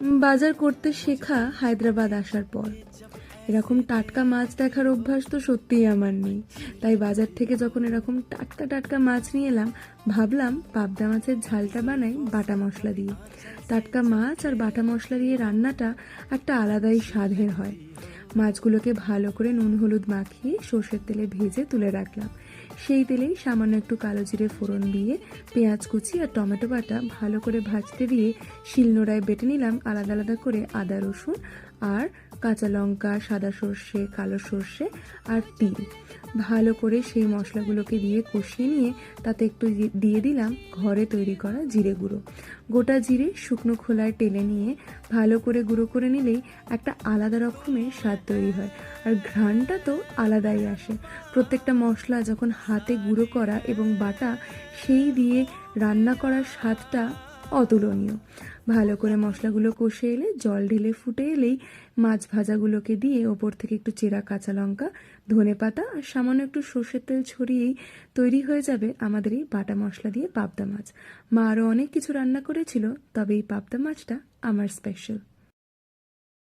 বাজার করতে শেখা হায়দ্রাবাদ আসার পর। এরকম টাটকা মাছ দেখার অভ্যাস তো সত্যিই আমার নেই, তাই বাজার থেকে যখন এরকম টাটকা টাটকা মাছ নিয়ে এলাম, ভাবলাম পাবদা মাছের ঝালটা বানাই বাটা মশলা দিয়ে। টাটকা মাছ আর বাটা মশলা দিয়ে রান্নাটা একটা আলাদাই স্বাদের হয়। মাছগুলোকে ভালো করে নুন হলুদ মাখিয়ে সর্ষের তেলে ভেজে তুলে রাখলাম। সেই তেলেই সামান্য একটু কালো জিরে ফোড়ন দিয়ে পেঁয়াজ কুচি আর টমেটো বাটা ভালো করে ভাজতে দিয়ে শিলনোড়ায় বেটে নিলাম আলাদা আলাদা করে আদা রসুন আর কাঁচা লঙ্কা, সাদা সর্ষে, কালো সর্ষে আর তিল। ভালো করে সেই মশলাগুলোকে দিয়ে কষিয়ে নিয়ে তাতে একটু দিয়ে দিলাম ঘরে তৈরি করা জিরে গুঁড়ো। গোটা জিরে শুকনো খোলায় টেলে নিয়ে ভালো করে গুঁড়ো করে নিলেই একটা আলাদা রকমের স্বাদ তৈরি হয়, আর ঘ্রাণটা তো আলাদাই আসে। প্রত্যেকটা মশলা যখন হাতে গুঁড়ো করা এবং বাটা, সেই দিয়ে রান্না করার স্বাদটা অতুলনীয়। ভালো করে মশলাগুলো কষে এলে জল ঢেলে ফুটে এলেই মাছ ভাজাগুলোকে দিয়ে ওপর থেকে একটু চেরা কাঁচা লঙ্কা, ধনেপাতা আর সামান্য একটু সর্ষের তেল ছড়িয়েই তৈরি হয়ে যাবে আমাদের এই বাটা মশলা দিয়ে পাবদা মাছ। মা আরও অনেক কিছু রান্না করেছিল, তবে এই পাবদা মাছটা আমার স্পেশাল।